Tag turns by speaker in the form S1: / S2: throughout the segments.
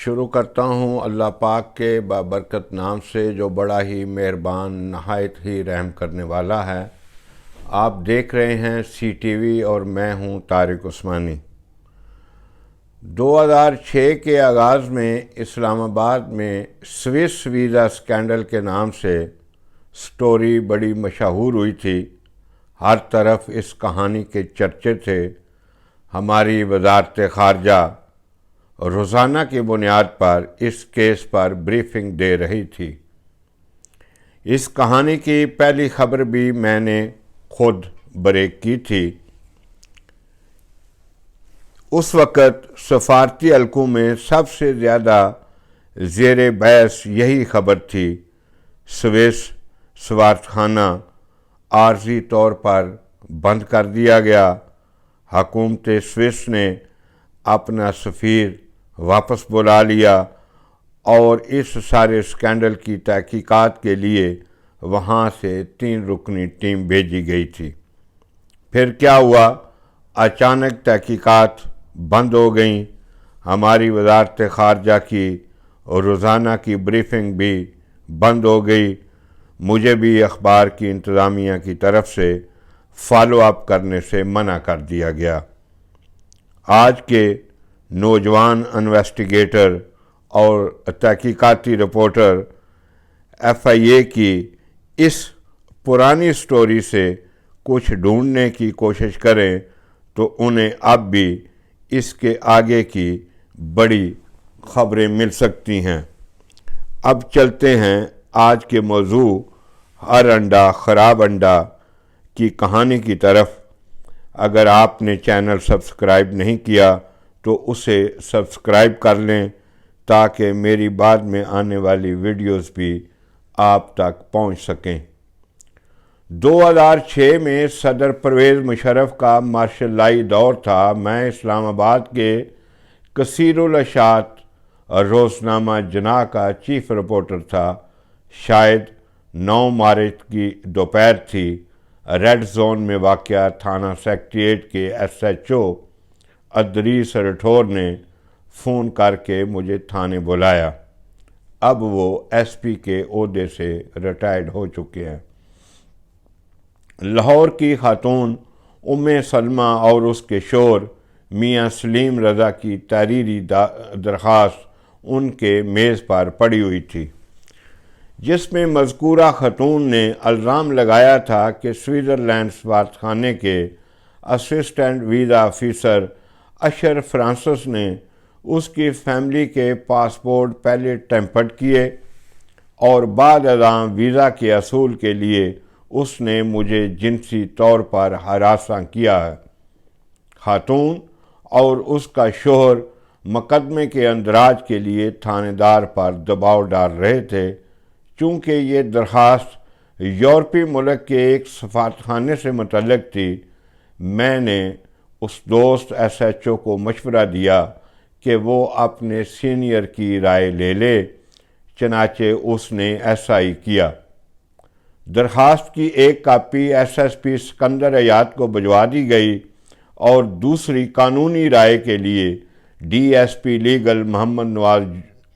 S1: شروع کرتا ہوں اللہ پاک کے بابرکت نام سے جو بڑا ہی مہربان نہایت ہی رحم کرنے والا ہے۔ آپ دیکھ رہے ہیں سی ٹی وی اور میں ہوں طارق عثمانی۔ 2006 کے آغاز میں اسلام آباد میں سوئس ویزا سکینڈل کے نام سے سٹوری بڑی مشہور ہوئی تھی۔ ہر طرف اس کہانی کے چرچے تھے۔ ہماری وزارت خارجہ روزانہ کی بنیاد پر اس کیس پر بریفنگ دے رہی تھی۔ اس کہانی کی پہلی خبر بھی میں نے خود بریک کی تھی۔ اس وقت سفارتی حلقوں میں سب سے زیادہ زیر بحث یہی خبر تھی۔ سوئس سفارتخانہ عارضی طور پر بند کر دیا گیا۔ حکومت سوئس نے اپنا سفیر واپس بلا لیا اور اس سارے سکینڈل کی تحقیقات کے لیے وہاں سے 3 رکنی ٹیم بھیجی گئی تھی۔ پھر کیا ہوا؟ اچانک تحقیقات بند ہو گئیں۔ ہماری وزارت خارجہ کی روزانہ کی بریفنگ بھی بند ہو گئی۔ مجھے بھی اخبار کی انتظامیہ کی طرف سے فالو اپ کرنے سے منع کر دیا گیا۔ آج کے نوجوان انویسٹیگیٹر اور تحقیقاتی رپورٹر ایف آئی اے کی اس پرانی سٹوری سے کچھ ڈھونڈنے کی کوشش کریں تو انہیں اب بھی اس کے آگے کی بڑی خبریں مل سکتی ہیں۔ اب چلتے ہیں آج کے موضوع ہر انڈا خراب انڈا کی کہانی کی طرف۔ اگر آپ نے چینل سبسکرائب نہیں کیا تو اسے سبسکرائب کر لیں تاکہ میری بعد میں آنے والی ویڈیوز بھی آپ تک پہنچ سکیں۔ 2006 میں صدر پرویز مشرف کا مارشل لائی دور تھا۔ میں اسلام آباد کے کثیر الاشاعت روزنامہ جناح کا چیف رپورٹر تھا۔ شاید 9 مارچ کی دوپہر تھی۔ ریڈ زون میں واقع تھانہ سیکریٹریٹ کے ایس ایچ او ادریس رٹھور نے فون کر کے مجھے تھانے بلایا۔ اب وہ ایس پی کے عہدے سے ریٹائرڈ ہو چکے ہیں۔ لاہور کی خاتون ام سلمہ اور اس کے شوہر میاں سلیم رضا کی تحریری درخواست ان کے میز پر پڑی ہوئی تھی، جس میں مذکورہ خاتون نے الزام لگایا تھا کہ سوئٹزرلینڈ سفارتخانے کے اسسٹنٹ ویزا آفیسر اشر فرانسس نے اس کی فیملی کے پاسپورٹ پہلے ٹیمپرڈ کیے اور بعد ازاں ویزا کے حصول کے لیے اس نے مجھے جنسی طور پر ہراساں کیا ہے۔ خاتون اور اس کا شوہر مقدمے کے اندراج کے لیے تھانے دار پر دباؤ ڈال رہے تھے۔ چونکہ یہ درخواست یورپی ملک کے ایک سفارتخانے سے متعلق تھی، میں نے اس دوست ایس ایچ او کو مشورہ دیا کہ وہ اپنے سینئر کی رائے لے لے۔ چنانچہ اس نے ایسا ہی کیا۔ درخواست کی ایک copy S S P Sikandar حیات کو بھجوا دی گئی اور دوسری قانونی رائے کے لیے ڈی ایس پی لیگل محمد نواز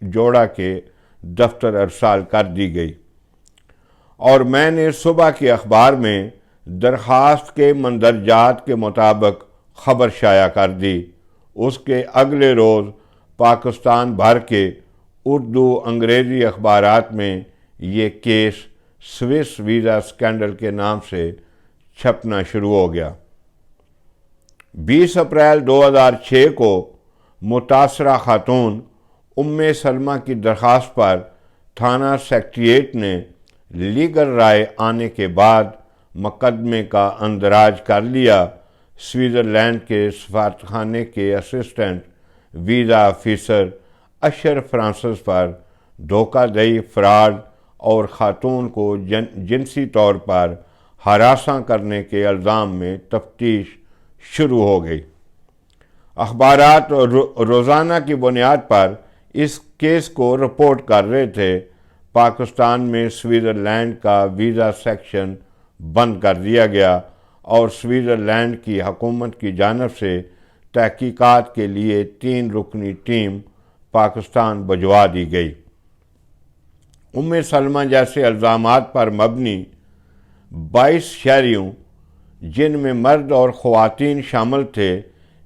S1: جوڑا کے دفتر ارسال کر دی گئی، اور میں نے صبح کے اخبار میں درخواست کے مندرجات کے مطابق خبر شائع کر دی۔ اس کے اگلے روز پاکستان بھر کے اردو انگریزی اخبارات میں یہ کیس سوئس ویزا سکینڈل کے نام سے چھپنا شروع ہو گیا۔ 20 اپریل 2006 کو متاثرہ خاتون ام سلمہ کی درخواست پر تھانہ سیکریٹریٹ نے لیگل رائے آنے کے بعد مقدمے کا اندراج کر لیا۔ سوئٹزرلینڈ کے سفارتخانے کے اسسٹنٹ ویزا آفیسر اشر فرانسس پر دھوکہ دہی، فراڈ اور خاتون کو جنسی طور پر ہراساں کرنے کے الزام میں تفتیش شروع ہو گئی۔ اخبارات روزانہ کی بنیاد پر اس کیس کو رپورٹ کر رہے تھے۔ پاکستان میں سوئٹزرلینڈ کا ویزا سیکشن بند کر دیا گیا اور سوئٹزرلینڈ کی حکومت کی جانب سے تحقیقات کے لیے 3 رکنی ٹیم پاکستان بھجوا دی گئی۔ سلمہ جیسے الزامات پر مبنی 22 شہریوں جن میں مرد اور خواتین شامل تھے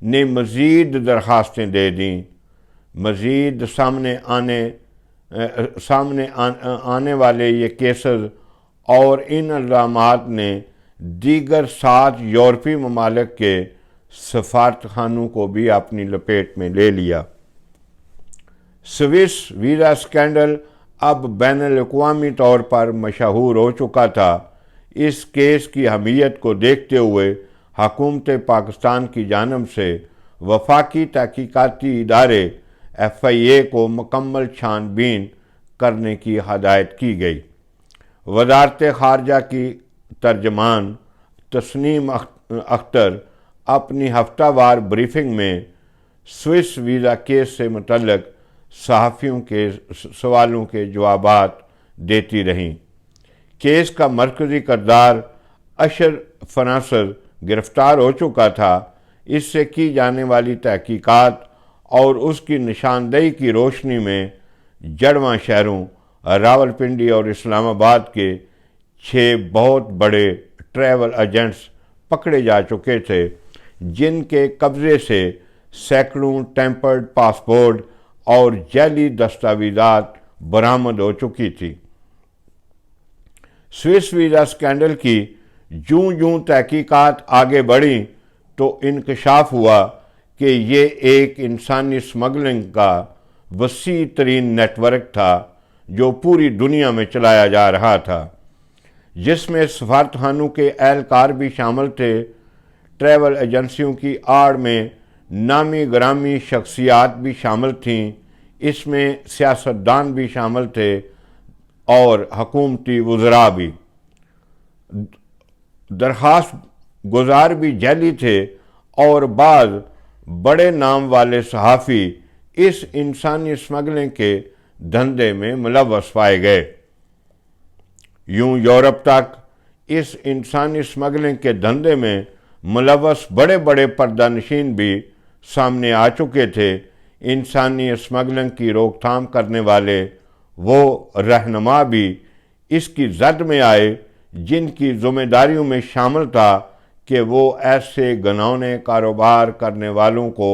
S1: نے مزید درخواستیں دے دیں۔ مزید سامنے آنے والے یہ کیسز اور ان الزامات نے دیگر 7 یورپی ممالک کے سفارت خانوں کو بھی اپنی لپیٹ میں لے لیا۔ سوئس ویزا اسکینڈل اب بین الاقوامی طور پر مشہور ہو چکا تھا۔ اس کیس کی اہمیت کو دیکھتے ہوئے حکومت پاکستان کی جانب سے وفاقی تحقیقاتی ادارے FIA کو مکمل چھان بین کرنے کی ہدایت کی گئی۔ وزارت خارجہ کی ترجمان تسنیم اختر اپنی ہفتہ وار بریفنگ میں سوئس ویزا کیس سے متعلق صحافیوں کے سوالوں کے جوابات دیتی رہیں۔ کیس کا مرکزی کردار اشر فرانسز گرفتار ہو چکا تھا۔ اس سے کی جانے والی تحقیقات اور اس کی نشاندہی کی روشنی میں جڑواں شہروں راولپنڈی اور اسلام آباد کے 6 بہت بڑے ٹریول ایجنٹس پکڑے جا چکے تھے، جن کے قبضے سے سینکڑوں ٹیمپرڈ پاسپورٹ اور جعلی دستاویزات برآمد ہو چکی تھی۔ سوئس ویزا اسکینڈل کی جوں تحقیقات آگے بڑھیں تو انکشاف ہوا کہ یہ ایک انسانی اسمگلنگ کا وسیع ترین نیٹ ورک تھا جو پوری دنیا میں چلایا جا رہا تھا، جس میں سفارت خانوں کے اہلکار بھی شامل تھے۔ ٹریول ایجنسیوں کی آڑ میں نامی گرامی شخصیات بھی شامل تھیں، اس میں سیاستدان بھی شامل تھے اور حکومتی وزراء بھی۔ درخواست گزار بھی جعلی تھے اور بعض بڑے نام والے صحافی اس انسانی اسمگلنگ کے دھندے میں ملوث پائے گئے۔ یورپ تک اس انسانی اسمگلنگ کے دھندے میں ملوث بڑے بڑے پردہ نشین بھی سامنے آ چکے تھے۔ انسانی اسمگلنگ کی روک تھام کرنے والے وہ رہنما بھی اس کی زد میں آئے جن کی ذمہ داریوں میں شامل تھا کہ وہ ایسے گھناؤنے کاروبار کرنے والوں کو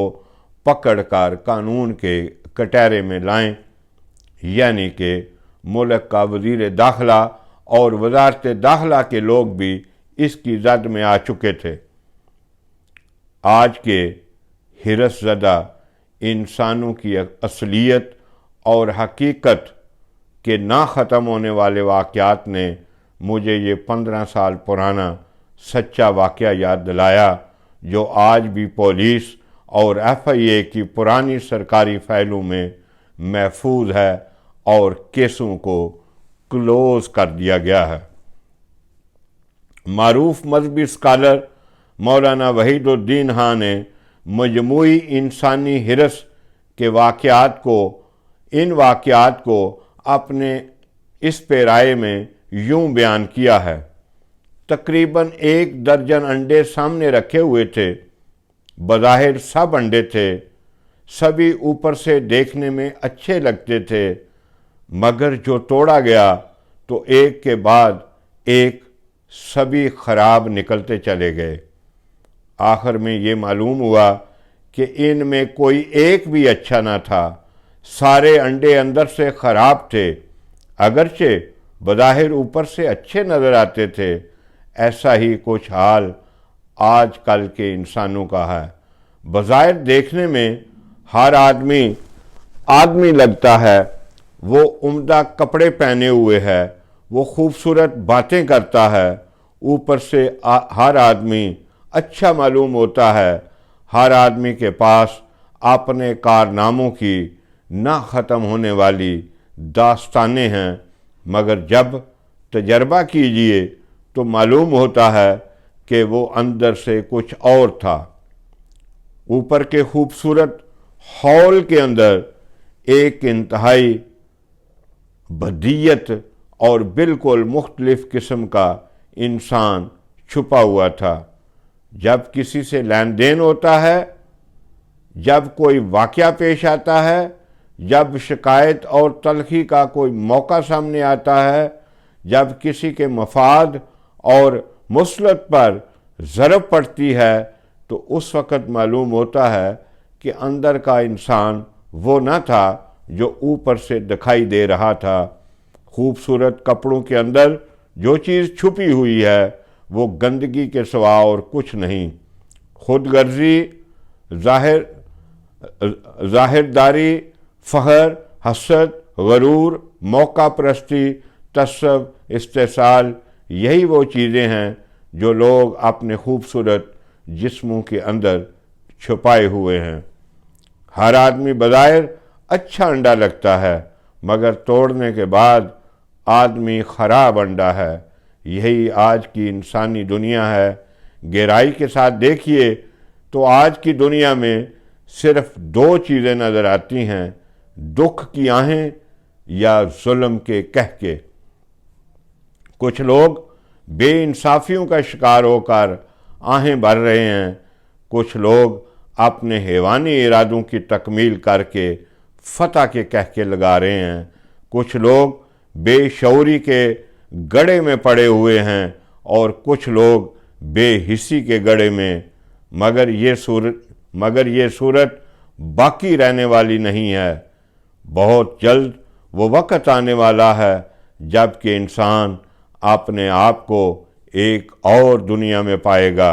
S1: پکڑ کر قانون کے کٹہرے میں لائیں، یعنی کہ ملک کا وزیر داخلہ اور وزارت داخلہ کے لوگ بھی اس کی زد میں آ چکے تھے۔ آج کے ہرس زدہ انسانوں کی اصلیت اور حقیقت کے نہ ختم ہونے والے واقعات نے مجھے یہ 15 سال پرانا سچا واقعہ یاد دلایا جو آج بھی پولیس اور FIA کی پرانی سرکاری فائلوں میں محفوظ ہے اور کیسوں کو کلوز کر دیا گیا ہے۔ معروف مذہبی اسکالر مولانا وحید الدین خان نے مجموعی انسانی ہرس کے واقعات کو اپنے اس پیرائے میں یوں بیان کیا ہے۔ تقریباً 1 درجن انڈے سامنے رکھے ہوئے تھے، بظاہر سب انڈے تھے، سبھی اوپر سے دیکھنے میں اچھے لگتے تھے، مگر جو توڑا گیا تو ایک کے بعد ایک سبھی خراب نکلتے چلے گئے۔ آخر میں یہ معلوم ہوا کہ ان میں کوئی ایک بھی اچھا نہ تھا، سارے انڈے اندر سے خراب تھے، اگرچہ بظاہر اوپر سے اچھے نظر آتے تھے۔ ایسا ہی کچھ حال آج کل کے انسانوں کا ہے۔ بظاہر دیکھنے میں ہر آدمی لگتا ہے، وہ عمدہ کپڑے پہنے ہوئے ہے، وہ خوبصورت باتیں کرتا ہے، اوپر سے ہر آدمی اچھا معلوم ہوتا ہے، ہر آدمی کے پاس اپنے کارناموں کی نہ ختم ہونے والی داستانیں ہیں، مگر جب تجربہ کیجئے تو معلوم ہوتا ہے کہ وہ اندر سے کچھ اور تھا۔ اوپر کے خوبصورت ہال کے اندر ایک انتہائی بدیت اور بالکل مختلف قسم کا انسان چھپا ہوا تھا۔ جب کسی سے لین دین ہوتا ہے، جب کوئی واقعہ پیش آتا ہے، جب شکایت اور تلخی کا کوئی موقع سامنے آتا ہے، جب کسی کے مفاد اور مصلحت پر ضرب پڑتی ہے، تو اس وقت معلوم ہوتا ہے کہ اندر کا انسان وہ نہ تھا جو اوپر سے دکھائی دے رہا تھا۔ خوبصورت کپڑوں کے اندر جو چیز چھپی ہوئی ہے وہ گندگی کے سوا اور کچھ نہیں۔ خود غرضی، ظاہرداری، فخر، حسد، غرور، موقع پرستی، تعصب، استحصال، یہی وہ چیزیں ہیں جو لوگ اپنے خوبصورت جسموں کے اندر چھپائے ہوئے ہیں۔ ہر آدمی بظاہر اچھا انڈا لگتا ہے، مگر توڑنے کے بعد آدمی خراب انڈا ہے۔ یہی آج کی انسانی دنیا ہے۔ گہرائی کے ساتھ دیکھیے تو آج کی دنیا میں صرف دو چیزیں نظر آتی ہیں: دکھ کی آہیں یا ظلم کے قہقہے۔ کچھ لوگ بے انصافیوں کا شکار ہو کر آہیں بھر رہے ہیں، کچھ لوگ اپنے حیوانی ارادوں کی تکمیل کر کے فتح کے قہقہے لگا رہے ہیں، کچھ لوگ بے شعوری کے گڑھے میں پڑے ہوئے ہیں اور کچھ لوگ بے حسی کے گڑھے میں، مگر یہ صورت باقی رہنے والی نہیں ہے۔ بہت جلد وہ وقت آنے والا ہے جب کہ انسان اپنے آپ کو ایک اور دنیا میں پائے گا،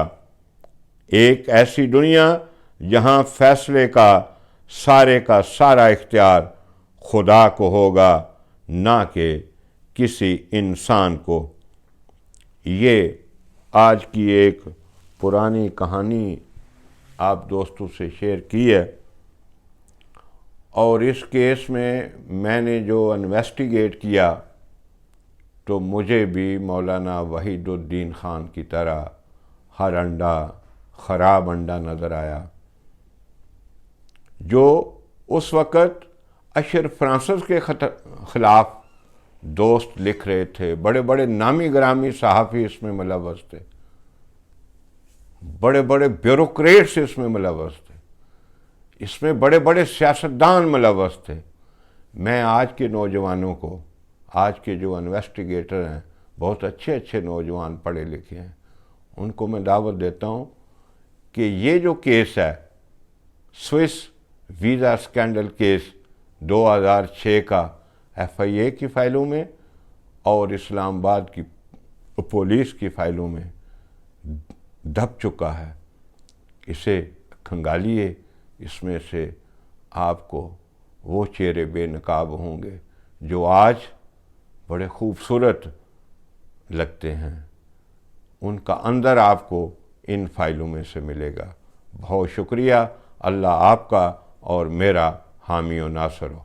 S1: ایک ایسی دنیا جہاں فیصلے کا سارا اختیار خدا کو ہوگا، نہ کہ کسی انسان کو۔ یہ آج کی ایک پرانی کہانی آپ دوستوں سے شیئر کی ہے، اور اس کیس میں نے جو انویسٹیگیٹ کیا تو مجھے بھی مولانا وحید الدین خان کی طرح ہر انڈا خراب انڈا نظر آیا۔ جو اس وقت اشرف فرانسس کے خلاف دوست لکھ رہے تھے، بڑے بڑے نامی گرامی صحافی اس میں ملوث تھے، بڑے بڑے بیوروکریٹس اس میں ملوث تھے، اس میں بڑے بڑے سیاستدان ملوث تھے۔ میں آج کے نوجوانوں کو، آج کے جو انویسٹیگیٹر ہیں، بہت اچھے نوجوان پڑھے لکھے ہیں، ان کو میں دعوت دیتا ہوں کہ یہ جو کیس ہے، سوئس ویزا سکینڈل کیس 2006 کا FIA کی فائلوں میں اور اسلام آباد کی پولیس کی فائلوں میں دب چکا ہے، اسے کھنگالیے، اس میں سے آپ کو وہ چہرے بے نقاب ہوں گے جو آج بڑے خوبصورت لگتے ہیں، ان کا اندر آپ کو ان فائلوں میں سے ملے گا۔ بہت شکریہ۔ اللہ آپ کا اور میرا حامی و ناصر ہو۔